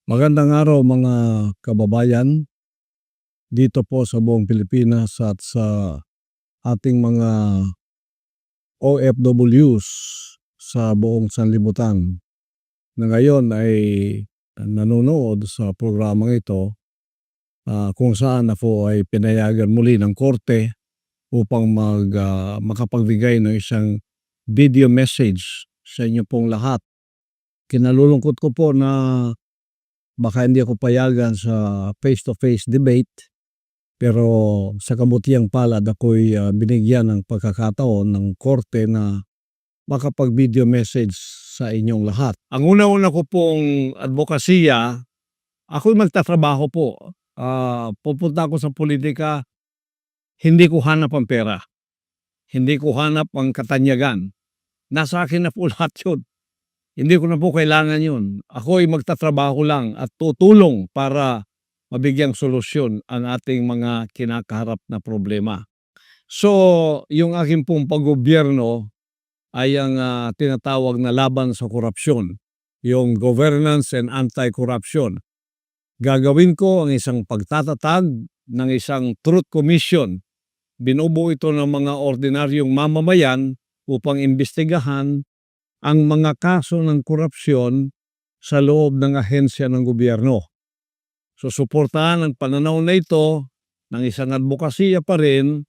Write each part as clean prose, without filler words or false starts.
Magandang araw mga kababayan dito po sa buong Pilipinas at sa ating mga OFWs sa buong sanlibutan na ngayon ay nanonood sa programang ito, kung saan ako ay pinayagan muli ng korte upang makapagbigay ng isang video message sa inyo pong lahat. Kinalulungkot ko po na baka hindi ako payagan sa face-to-face debate, pero sa kabutihang palad ako'y binigyan ng pagkakataon ng korte na makapag-video message sa inyong lahat. Ang una-una ko pong advokasya, ako'y magtatrabaho po. Pupunta ako sa politika, hindi ko hanap ang pera. Hindi ko hanap ang katanyagan. Nasa akin na po lahat yun. Hindi ko na po kailangan yun. Ako ay magtatrabaho lang at tutulong para mabigyang solusyon ang ating mga kinakaharap na problema. So, yung aking pong paggobyerno ay ang tinatawag na laban sa korupsyon, yung governance and anti-corruption. Gagawin ko ang isang pagtatatag ng isang truth commission. Binubuo ito ng mga ordinaryong mamamayan upang imbestigahan ang mga kaso ng korupsyon sa loob ng ahensya ng gobyerno. So, suportahan ang pananaw na ito ng isang advokasya pa rin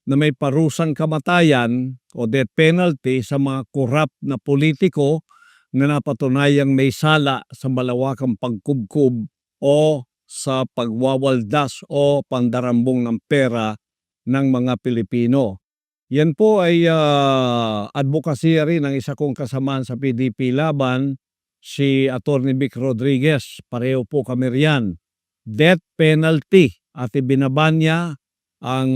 na may parusang kamatayan o death penalty sa mga korap na politiko na napatunayang may sala sa malawakang pagkubkob o sa pagwawaldas o pandarambong ng pera ng mga Pilipino. Yan po ay advokasya rin ng isa kong kasamaan sa PDP Laban, si Atty. Vic Rodriguez. Pareho po kami riyan. Death penalty at ibinaban niya ang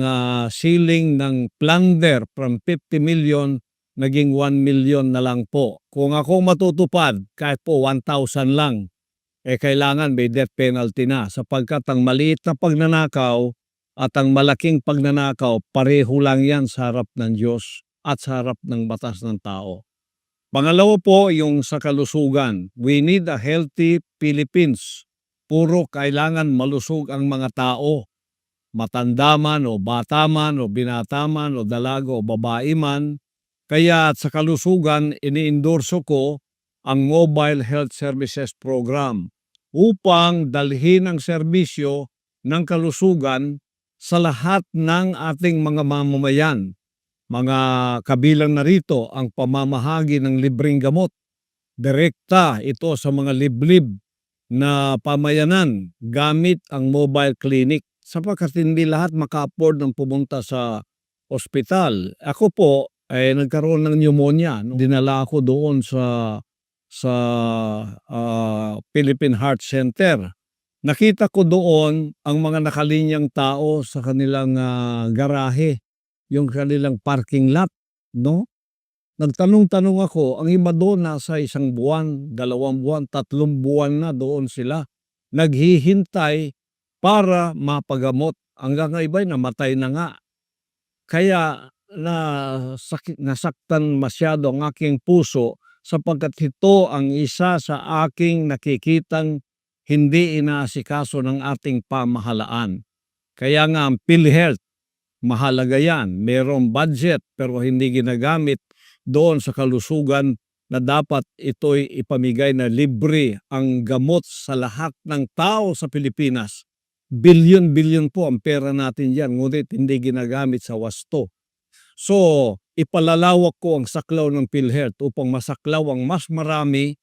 ceiling ng plunder from 50 million naging 1 million na lang po. Kung ako matutupad, kahit po 1,000 lang, kailangan may death penalty na sapagkat ang maliit na pagnanakaw at ang malaking pagnanakaw, pareho lang yan sa harap ng Diyos at sa harap ng batas ng tao. Pangalawa po, yung sa kalusugan. We need a healthy Philippines. Puro kailangan malusog ang mga tao. Matanda man o bata man o binata man o dalaga o babae man. Kaya sa kalusugan, ini-endorso ko ang Mobile Health Services Program upang dalhin ang serbisyo ng kalusugan sa lahat ng ating mga mamamayan. Mga kabilang na rito ang pamamahagi ng libreng gamot. Direkta ito sa mga liblib na pamayanan gamit ang mobile clinic sapagkat hindi lahat maka-afford ng pumunta sa ospital. Ako po ay nagkaroon ng pneumonia. Dinala ako doon sa Philippine Heart Center. Nakita ko doon ang mga nakalinyang tao sa kanilang garahe, yung kanilang parking lot, no? Nagtanong-tanong ako, ang iba doon nasa 1 buwan, 2 buwan, 3 buwan na doon sila. Naghihintay para mapagamot. Hanggang ang iba'y namatay na nga. Kaya nasaktan masyado ang aking puso sapagkat ito ang isa sa aking nakikitang hindi inaasikaso ng ating pamahalaan. Kaya nga ang PhilHealth, mahalaga yan. Mayroong budget pero hindi ginagamit doon sa kalusugan na dapat ito'y ipamigay na libre ang gamot sa lahat ng tao sa Pilipinas. Bilyon-bilyon po ang pera natin yan, ngunit hindi ginagamit sa wasto. So, ipalalawak ko ang saklaw ng PhilHealth upang masaklaw ang mas marami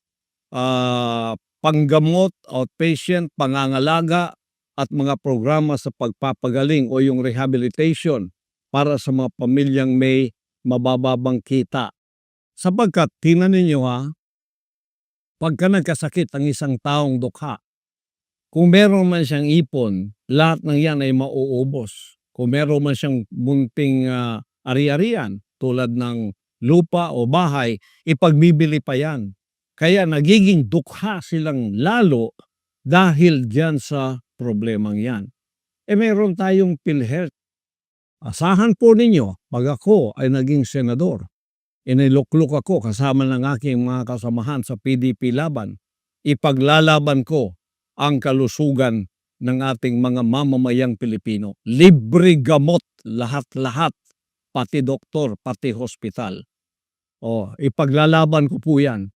panggamot, outpatient, pangangalaga at mga programa sa pagpapagaling o yung rehabilitation para sa mga pamilyang may mabababang kita. Sapagkat, tingnan ninyo pagka nagkasakit ang isang taong dukha, kung meron man siyang ipon, lahat ng yan ay mauubos. Kung meron man siyang munting ari-arian tulad ng lupa o bahay, ipagbibili pa yan. Kaya nagiging dukha silang lalo dahil diyan sa problemang yan. Meron tayong PhilHealth. Asahan po ninyo, pag ako ay naging senador, inilukluk ako kasama ng aking mga kasamahan sa PDP Laban, ipaglalaban ko ang kalusugan ng ating mga mamamayang Pilipino. Libre gamot, lahat-lahat, pati doktor, pati hospital. Ipaglalaban ko po yan.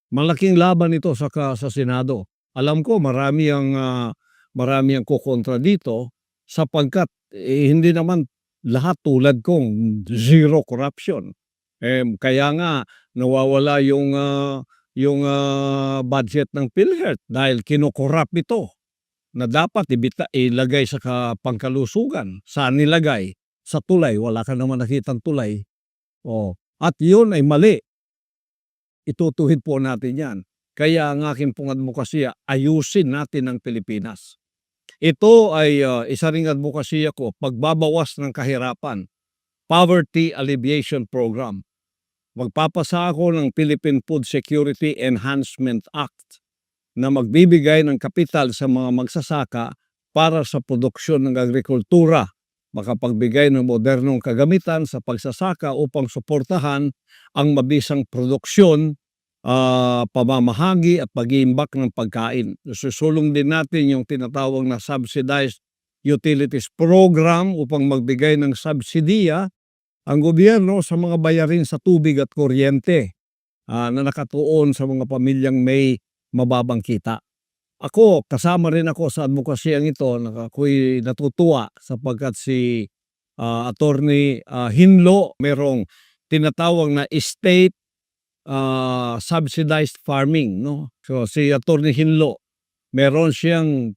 Malaking laban ito sa Senado. Alam ko marami ang kukontra dito sapagkat hindi naman lahat tulad kong zero corruption. Kaya nga nawawala yung budget ng PhilHealth dahil kinokorrupt ito na dapat ilagay sa pangkalusugan. Saan nilagay? Sa tulay. Wala ka naman nakitang tulay. At yun ay mali. Itutuhid po natin yan. Kaya ang aking pong advokasya, ayusin natin ang Pilipinas. Ito ay isa ring advokasya ko, pagbabawas ng kahirapan, Poverty Alleviation Program. Magpapasa ako ng Philippine Food Security Enhancement Act na magbibigay ng kapital sa mga magsasaka para sa produksyon ng agrikultura, makapagbigay ng modernong kagamitan sa pagsasaka upang suportahan ang mabisang produksyon, pamamahagi at pag-iimbak ng pagkain. Susulong din natin yung tinatawag na Subsidized Utilities Program upang magbigay ng subsidiya ang gobyerno sa mga bayarin sa tubig at kuryente na nakatuon sa mga pamilyang may mababang kita. Kasama rin ako sa advokasyang ito. Ako'y natutuwa sapagkat si Attorney Hinlo merong tinatawag na state subsidized farming. No? So si Attorney Hinlo meron siyang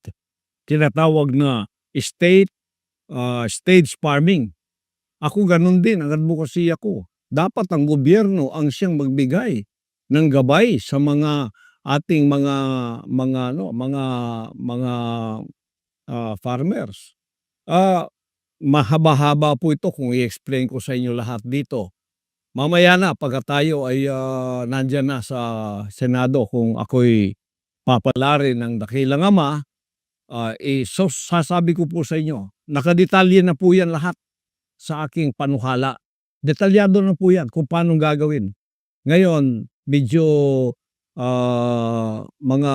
tinatawag na state stage farming. Ako ganun din ang advokasya ko. Dapat ang gobyerno ang siyang magbigay ng gabay sa mga ating mga farmers. Mahaba-haba po ito kung i-explain ko sa inyo lahat dito. Mamaya na pagka tayo ay nandyan na sa Senado kung ako'y papalarin ng dakilang ama, so sasabi ko po sa inyo, nakadetalye na po yan lahat sa aking panuhala. Detalyado na po yan kung paano gagawin. Ngayon, medyo mga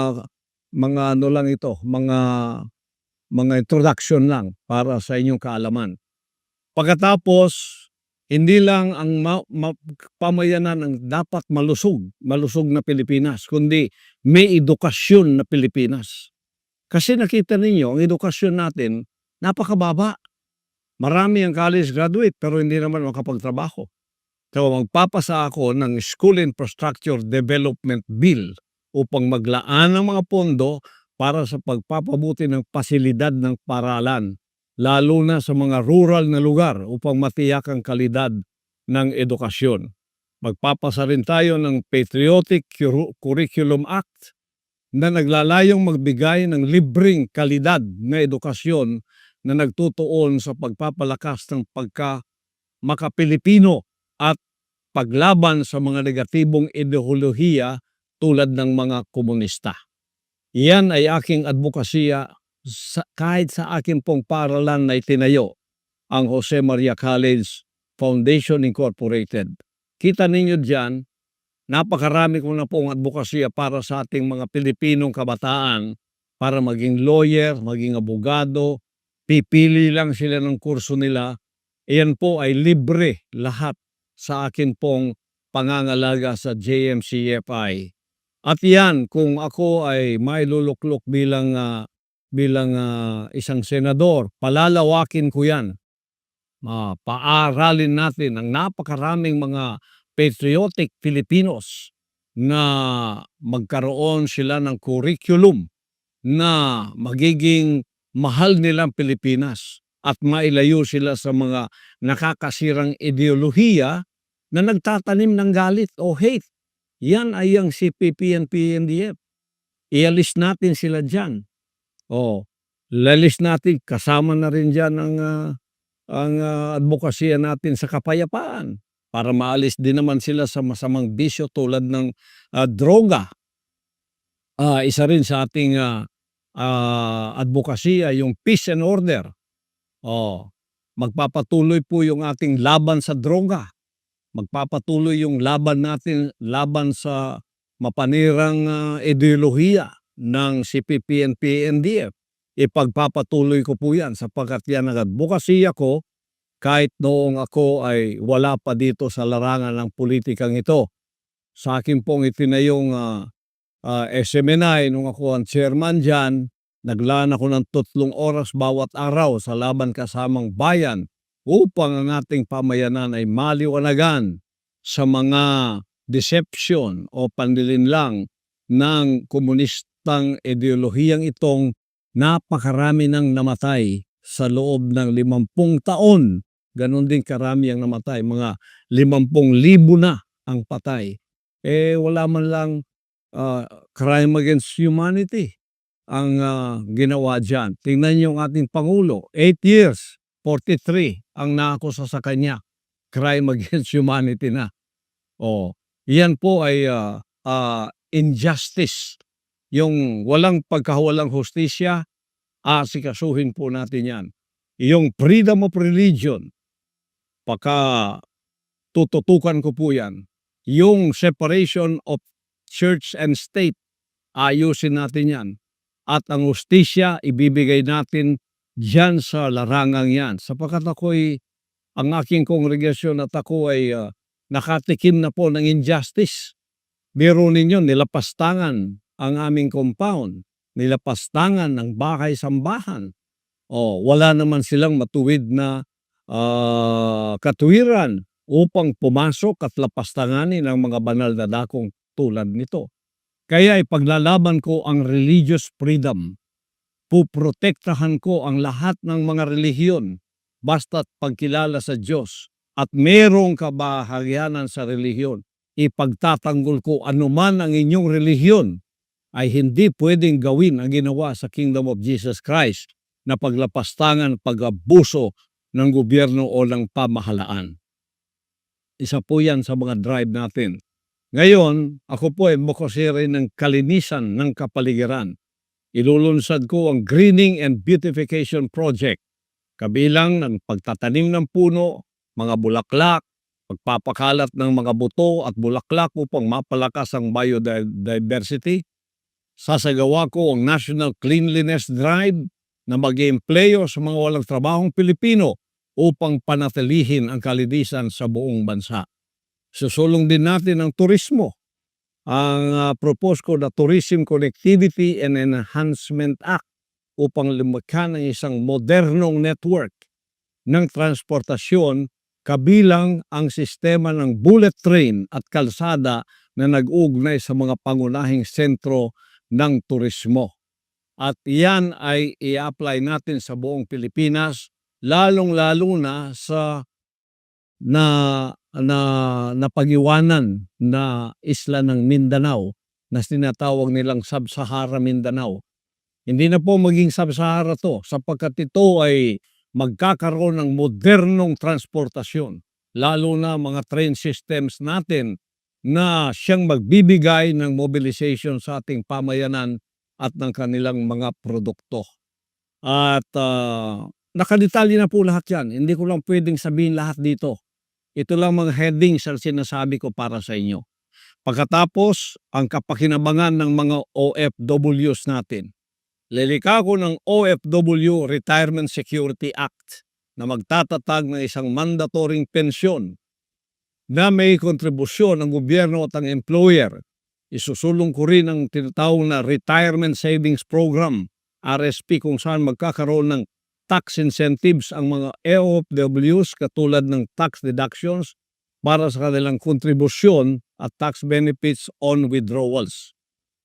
ano lang ito, mga introduction lang para sa inyong kaalaman. Pagkatapos, hindi lang ang pamayanan ang dapat malusog na Pilipinas, kundi may edukasyon na Pilipinas. Kasi nakita ninyo, ang edukasyon natin, napakababa. Marami ang college graduate pero hindi naman makapagtrabaho. So magpapasa ako ng School Infrastructure Development Bill upang maglaan ng mga pondo para sa pagpapabuti ng pasilidad ng paralan, lalo na sa mga rural na lugar upang matiyak ang kalidad ng edukasyon. Magpapasa rin tayo ng Patriotic Curriculum Act na naglalayong magbigay ng libreng kalidad na edukasyon na nagtutuon sa pagpapalakas ng makapilipino at paglaban sa mga negatibong ideolohiya tulad ng mga komunista. Iyan ay aking advokasya kahit sa aking pong paaralan na itinayo, ang Jose Maria College Foundation Incorporated. Kita ninyo dyan, napakarami ko na pong advokasya para sa ating mga Pilipinong kabataan para maging lawyer, maging abogado. Pipili lang sila ng kurso nila. Iyan po ay libre lahat sa akin pong pangangalaga sa JMCFI. At yan, kung ako ay may luluklok bilang isang senador, palalawakin ko yan. Paaralin natin ang napakaraming mga patriotic Filipinos na magkaroon sila ng curriculum na magiging mahal nilang Pilipinas at mailayo sila sa mga nakakasirang ideolohiya na nagtatanim ng galit o hate. Yan ay ang CPP and PNDF. Ialis natin sila dyan. Lalis natin, kasama na rin dyan ang advokasya natin sa kapayapaan para maalis din naman sila sa masamang bisyo tulad ng droga. Isa rin sa ating advokasya yung peace and order. Magpapatuloy po yung ating laban sa droga. Magpapatuloy yung laban natin laban sa mapanirang ideolohiya ng CPP and PNDF. Ipagpapatuloy ko po yan sapagkat yan ang advokasya ko kahit noong ako ay wala pa dito sa larangan ng politikang ito. Sa akin pong itinayong SMNI nung ako ang chairman dyan, naglaan ako ng 3 oras bawat araw sa laban kasamang bayan upang ang ating pamayanan ay maliwanagan sa mga deception o panlilinlang ng komunistang ideolohiyang itong napakarami nang namatay sa loob ng 50 taon. Ganon din karami ang namatay, mga 50,000 na ang patay. Wala man lang crime against humanity ang ginawa dyan. Tingnan niyo ang ating Pangulo, 8 years, 43 ang naakusa sa kanya. Crime against humanity na. Yan po ay injustice. Yung walang pagkawalang hustisya, asikasuhin po natin yan. Yung freedom of religion, tututukan ko po yan. Yung separation of church and state, ayusin natin yan. At ang hustisya, ibibigay natin dyan sa larangang yan. Sapagkat ang aking kongregasyon at ako ay nakatikim na po ng injustice. Biro ninyo, nilapastangan ang aming compound. Nilapastangan ng bahay-sambahan. Wala naman silang matuwid na katuwiran upang pumasok at lapastanganin ang mga banal na dakong tulad nito. Kaya ipaglalaban ko ang religious freedom. Puprotektahan ko ang lahat ng mga relihiyon basta't pagkilala sa Diyos at merong kabahagyanan sa relihiyon. Ipagtatanggol ko anuman ang inyong relihiyon ay hindi pwedeng gawin ang ginawa sa Kingdom of Jesus Christ na paglapastangan, pag-abuso ng gobyerno o ng pamahalaan. Isa po yan sa mga drive natin. Ngayon, ako po ay mukosere ng kalinisan ng kapaligiran. Ilulunsad ko ang Greening and Beautification Project. Kabilang ng pagtatanim ng puno, mga bulaklak, pagpapakalat ng mga buto at bulaklak upang mapalakas ang biodiversity. Sasagawa ko ang National Cleanliness Drive na mag-iempleyo sa mga walang trabahong Pilipino upang panatilihin ang kalinisan sa buong bansa. Susulong din natin ang turismo. Ang propose ko na Tourism Connectivity and Enhancement Act upang lumikha ng isang modernong network ng transportasyon kabilang ang sistema ng bullet train at kalsada na nag-ugnay sa mga pangunahing sentro ng turismo. At yan ay i-apply natin sa buong Pilipinas, lalong-lalo na sa napag-iwanan na isla ng Mindanao na tinatawag nilang Sub-Sahara Mindanao. Hindi na po maging Sub-Sahara to sapagkat ito ay magkakaroon ng modernong transportasyon, lalo na mga train systems natin na siyang magbibigay ng mobilization sa ating pamayanan at ng kanilang mga produkto. At nakadetalye na po lahat yan. Hindi ko lang pwedeng sabihin lahat dito. Ito lang mga headings ang sinasabi ko para sa inyo. Pagkatapos, ang kapakinabangan ng mga OFWs natin. Lilikha ko ng OFW Retirement Security Act na magtatatag ng isang mandatoring pensyon na may kontribusyon ng gobyerno at ang employer. Isusulong ko rin ang tinatawag na Retirement Savings Program, RSP, kung saan magkakaroon ng tax incentives ang mga OFWs katulad ng tax deductions para sa kanilang kontribusyon at tax benefits on withdrawals.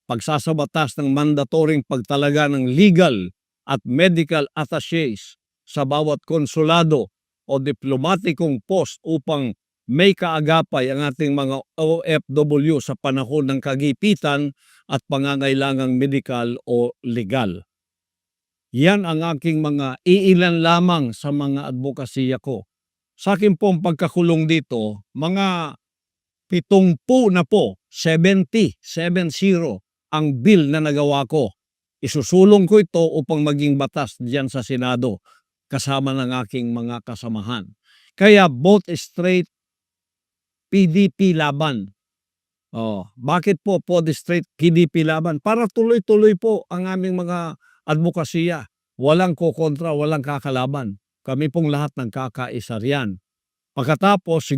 Pagsasabatas ng mandatoring pagtalaga ng legal at medical attachés sa bawat konsulado o diplomatikong post upang may kaagapay ang ating mga OFW sa panahon ng kagipitan at pangangailangang medikal o legal. Yan ang aking mga iilan lamang sa mga advokasya ko. Sa akin pong pagkakulong dito, mga 70 na po, 70 ang bill na nagawa ko. Isusulong ko ito upang maging batas diyan sa Senado kasama ng aking mga kasamahan. Kaya both straight PDP laban. Bakit po Podi Street PDP laban? Para tuloy-tuloy po ang aming mga advokasya. Walang kokontra, walang kakalaban. Kami pong lahat nagkakaisa riyan. Pagkatapos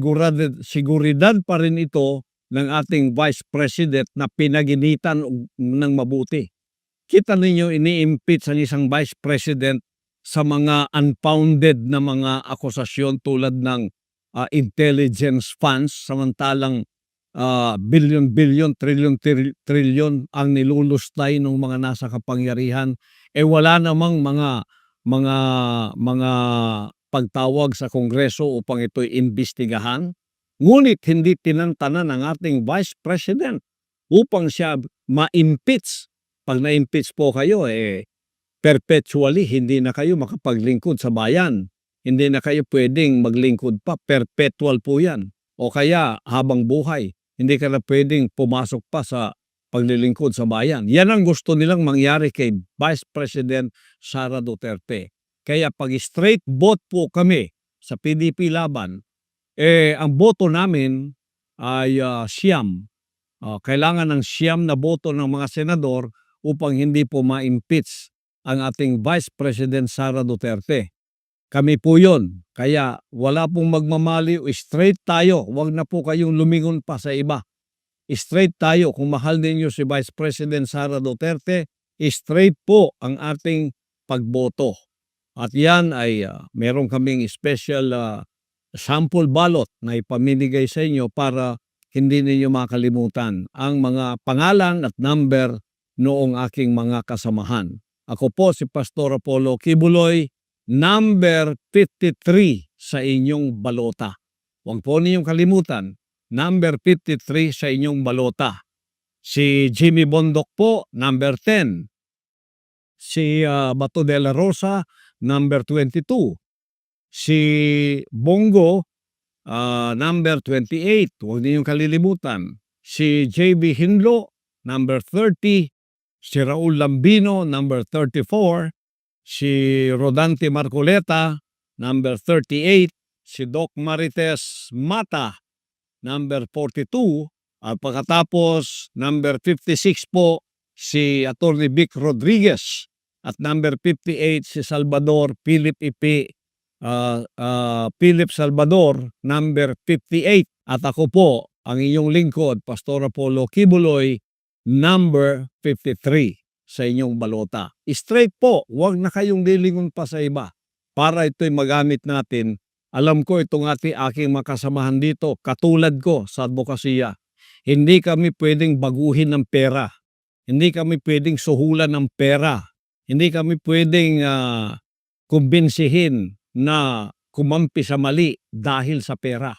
seguridad pa rin ito ng ating Vice President na pinaginitan ng mabuti. Kita ninyo ini-impeach ang isang Vice President sa mga unfounded na mga akusasyon tulad ng intelligence funds, samantalang billion, trillion ang nilulustay ng mga nasa kapangyarihan. Wala namang mga pagtawag sa Kongreso upang ito'y imbestigahan. Ngunit hindi tinantanan ng ating Vice President upang siya ma-impeach. Pag na-impeach po kayo, perpetually hindi na kayo makapaglingkod sa bayan. Hindi na kayo pwedeng maglingkod pa. Perpetual po yan. O kaya habang buhay, hindi ka na pwedeng pumasok pa sa paglilingkod sa bayan. Yan ang gusto nilang mangyari kay Vice President Sara Duterte. Kaya pag straight vote po kami sa PDP laban, ang boto namin ay siyam. Kailangan ng siyam na boto ng mga senador upang hindi po ma-impeach ang ating Vice President Sara Duterte. Kami po yun. Kaya wala pong magmamaliw. Straight tayo. Huwag na po kayong lumingon pa sa iba. Straight tayo. Kung mahal ninyo si Vice President Sara Duterte, straight po ang ating pagboto. At yan ay meron kaming special sample ballot na ipamimigay sa inyo para hindi ninyo makalimutan ang mga pangalan at number noong aking mga kasamahan. Ako po si Pastor Apollo Kibuloy, number 53 sa inyong balota. Huwag po ninyong kalimutan, number 53 sa inyong balota. Si Jimmy Bondok po, number 10. Si Bato de la Rosa, number 22. Si Bongo, number 28. Huwag ninyong kalilimutan. Si JB Hinlo, number 30. Si Raul Lambino, number 34. Si Rodante Marcoleta, number 38. Si Doc Marites Mata, number 42. At pagkatapos, number 56 po, si Atty. Vic Rodriguez. At number 58, si Salvador Philip Philip Salvador, number 58. At ako po, ang inyong lingkod, Pastor Apollo Kibuloy, number 53 sa inyong balota. Straight po, huwag na kayong lilingon pa sa iba para ito'y magamit natin. Alam ko itong aking makasamahan dito, katulad ko sa advokasya. Hindi kami pwedeng baguhin ng pera. Hindi kami pwedeng suhulan ng pera. Hindi kami pwedeng kumbinsihin na kumampi sa mali dahil sa pera.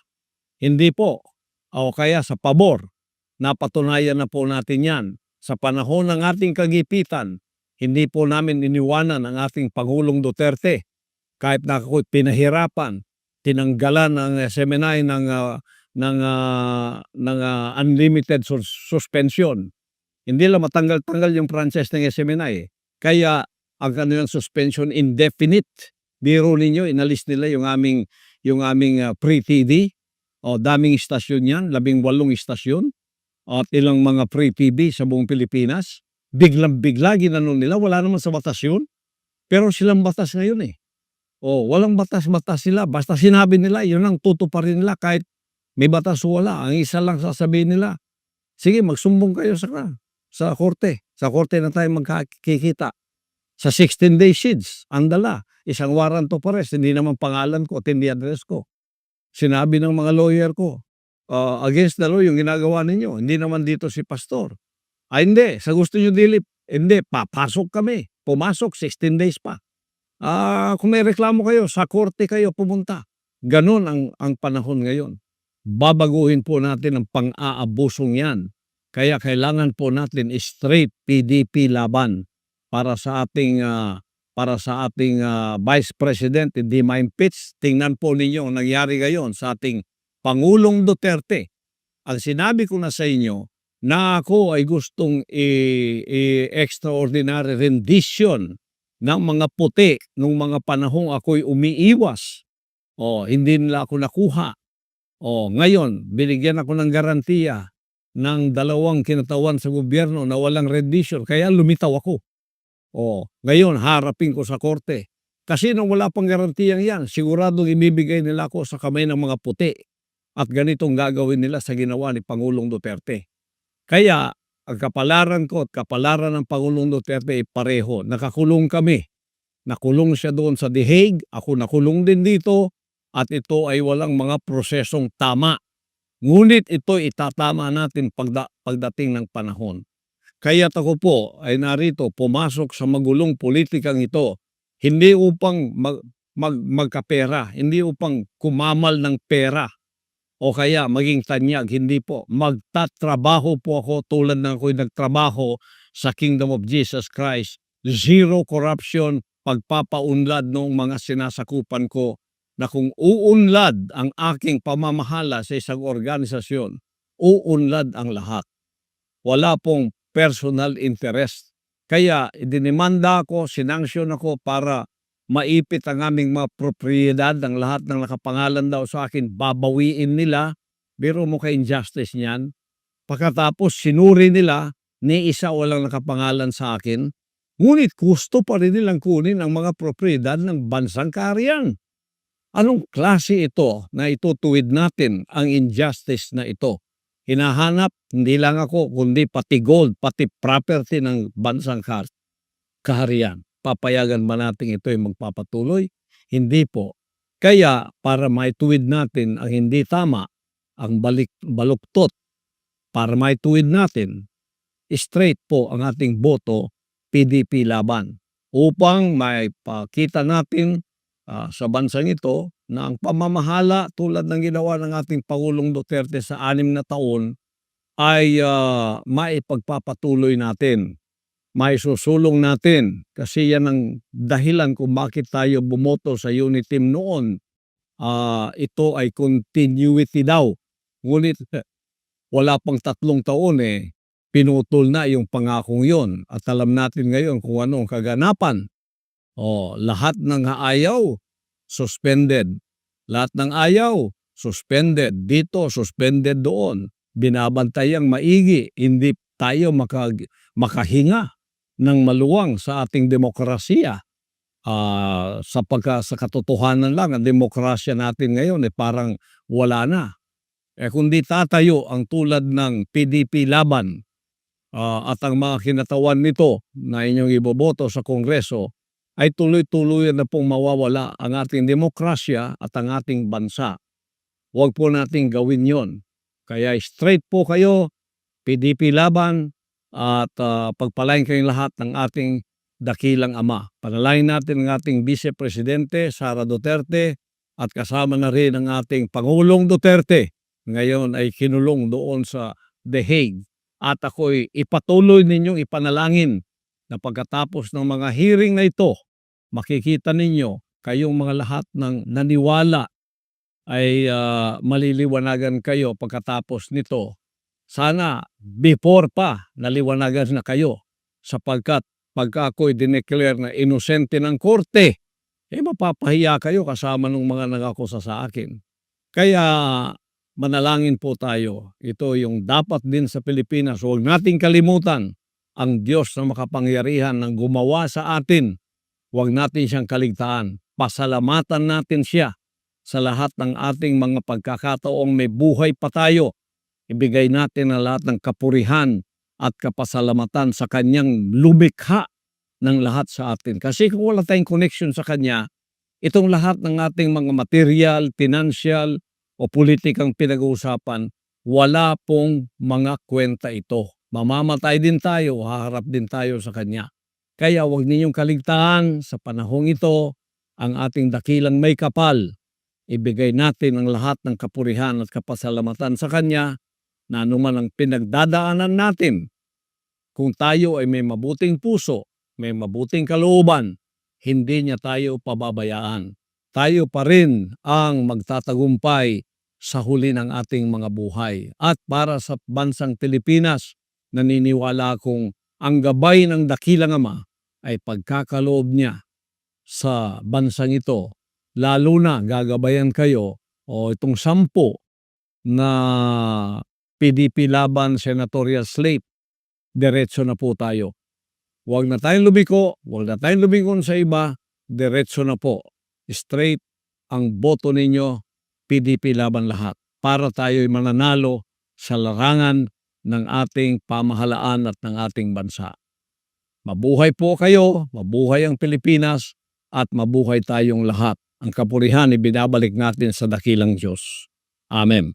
Hindi po. O kaya sa pabor. Napatunayan na po natin yan. Sa panahon ng ating kagipitan, hindi po namin iniwanan ang ating Pangulong Duterte. Kahit na ako'y pinahirapan, tinanggalan ng SMNI ng unlimited suspension. Hindi lang matanggal-tanggal yung franchise ng SMNI. Kaya ang kanilang suspension indefinite. Biro ninyo, inalis nila yung aming pre-TD. Daming istasyon yan, 18 istasyon. At ilang mga pre-TB sa buong Pilipinas. Biglang-bigla ginanon nila, wala naman sa batas yun. Pero silang batas ngayon eh. Walang batas-batas sila. Basta sinabi nila, yun ang tutuparin nila kahit may batas o wala. Ang isa lang sasabihin nila, sige, magsumbong kayo sa korte. Sa korte na tayo magkikita. Sa 16-day siege, andala. Isang warrant of arrest, hindi naman pangalan ko at hindi address ko. Sinabi ng mga lawyer ko, against the law yung ginagawa ninyo. Hindi naman dito si pastor. Hindi. Sa gusto nyo dilip, hindi. Papasok kami. Pumasok, 16 days pa. Kung may reklamo kayo, sa korte kayo pumunta. Ganon ang panahon ngayon. Babaguhin po natin ang pang-aabusong yan. Kaya kailangan po natin straight PDP laban para sa ating Vice President, hindi ma-impeach. Tingnan po ninyo ang nangyari ngayon sa ating Pangulong Duterte. Ang sinabi ko na sa inyo na ako ay gustong extraordinary rendition ng mga puti nung mga panahong ako'y umiiwas. Hindi nila ako nakuha. Ngayon, binigyan ako ng garantiya ng dalawang kinatawan sa gobyerno na walang rendition kaya lumitaw ako. Ngayon harapin ko sa korte. Kasi nung wala pang garantiyang yan, siguradong ibibigay nila ako sa kamay ng mga puti at ganitong gagawin nila sa ginawa ni Pangulong Duterte. Kaya ang kapalaran ko at kapalaran ng Pangulong Duterte ay pareho. Nakakulong kami. Nakulong siya doon sa The Hague, ako nakulong din dito at ito ay walang mga prosesong tama. Ngunit ito itatama natin pagdating ng panahon. Kaya't ako po ay narito pumasok sa magulong politikang ito, hindi upang magkapera, hindi upang kumamal ng pera o kaya maging tanyag, hindi po. Magtatrabaho po ako tulad ng ako'y nagtrabaho sa Kingdom of Jesus Christ. Zero corruption, pagpapaunlad ng mga sinasakupan ko na kung uunlad ang aking pamamahala sa isang organisasyon, uunlad ang lahat. Wala pong personal interest. Kaya idinimanda ako, sinanksyon ako para maipit ang aming mga propriedad, ang lahat ng nakapangalan daw sa akin, babawiin nila. Biro mo ka-injustice niyan. Pagkatapos sinuri nila, ni isa walang nakapangalan sa akin. Ngunit gusto pa rin nilang kunin ang mga propriedad ng bansang kaharian. Anong klase ito na itutuwid natin ang injustice na ito? Hinahanap hindi lang ako kundi pati gold, pati property ng bansang kaharian. Papayagan ba natin ito ay magpapatuloy? Hindi po. Kaya para maituwid natin ang hindi tama, ang baluktot, para maituwid natin, straight po ang ating boto, PDP laban. Upang maipakita natin sa bansang ito na ang pamamahala tulad ng ginawa ng ating Pangulong Duterte sa 6 na taon ay maipagpapatuloy natin, maisusulong natin kasi yan ang dahilan kung bakit tayo bumoto sa unit team noon. Ito ay continuity daw. Ngunit wala pang 3 taon pinutol na yung pangakong yon at alam natin ngayon kung ano ang kaganapan. Lahat ng ayaw, suspended. Lahat ng ayaw, suspended. Dito, suspended doon. Binabantayang maigi, hindi tayo makahinga ng maluwang sa ating demokrasya. Sa katotohanan lang, ang demokrasya natin ngayon parang wala na. Kundi tatayo ang tulad ng PDP laban at ang mga kinatawan nito na inyong iboboto sa Kongreso, ay tuloy-tuloy na pong mawawala ang ating demokrasya at ang ating bansa. Huwag po nating gawin yon. Kaya straight po kayo, PDP laban, at pagpalain kayong lahat ng ating dakilang Ama. Panalangin natin ang ating Vice Presidente, Sara Duterte, at kasama na rin ang ating Pangulong Duterte. Ngayon ay kinulong doon sa The Hague. At ako'y ipatuloy ninyong ipanalangin na pagkatapos ng mga hearing na ito, makikita ninyo kayong mga lahat ng naniwala ay maliliwanagan kayo pagkatapos nito. Sana before pa naliwanagan na kayo sapagkat pagka ako'y dineclare na inosente ng korte, mapapahiya kayo kasama ng mga nag-akusa sa akin. Kaya manalangin po tayo. Ito yung dapat din sa Pilipinas. Huwag nating kalimutan ang Diyos na makapangyarihan ng gumawa sa atin. Huwag natin siyang kaligtaan. Pasalamatan natin siya sa lahat ng ating mga pagkakataong may buhay pa tayo. Ibigay natin ang lahat ng kapurihan at kapasalamatan sa kanyang lumikha ng lahat sa atin. Kasi kung wala tayong connection sa kanya, itong lahat ng ating mga material, financial o politikang pinag-uusapan, wala pong mga kwenta ito. Mamamatay din tayo, haharap din tayo sa kanya. Kaya huwag ninyong kaligtaan sa panahong ito ang ating dakilang may kapal. Ibigay natin ang lahat ng kapurihan at kapasalamatan sa kanya na anuman ang pinagdadaanan natin. Kung tayo ay may mabuting puso, may mabuting kalooban, hindi niya tayo pababayaan. Tayo pa rin ang magtatagumpay sa huli ng ating mga buhay. At para sa bansang Pilipinas, naniniwala akong ang gabay ng dakilang Ama ay pagkakaloob niya sa bansang ito. Lalo na gagabayan kayo o itong 10 na PDP laban senatorial slate. Diretso na po tayo. Huwag na tayong lumiko, huwag na tayong lumingon sa iba, diretso na po. Straight ang boto ninyo, PDP laban lahat, para tayo'y mananalo sa larangan ng ating pamahalaan at ng ating bansa. Mabuhay po kayo, mabuhay ang Pilipinas, at mabuhay tayong lahat. Ang kapurihan ibinabalik natin sa dakilang Diyos. Amen.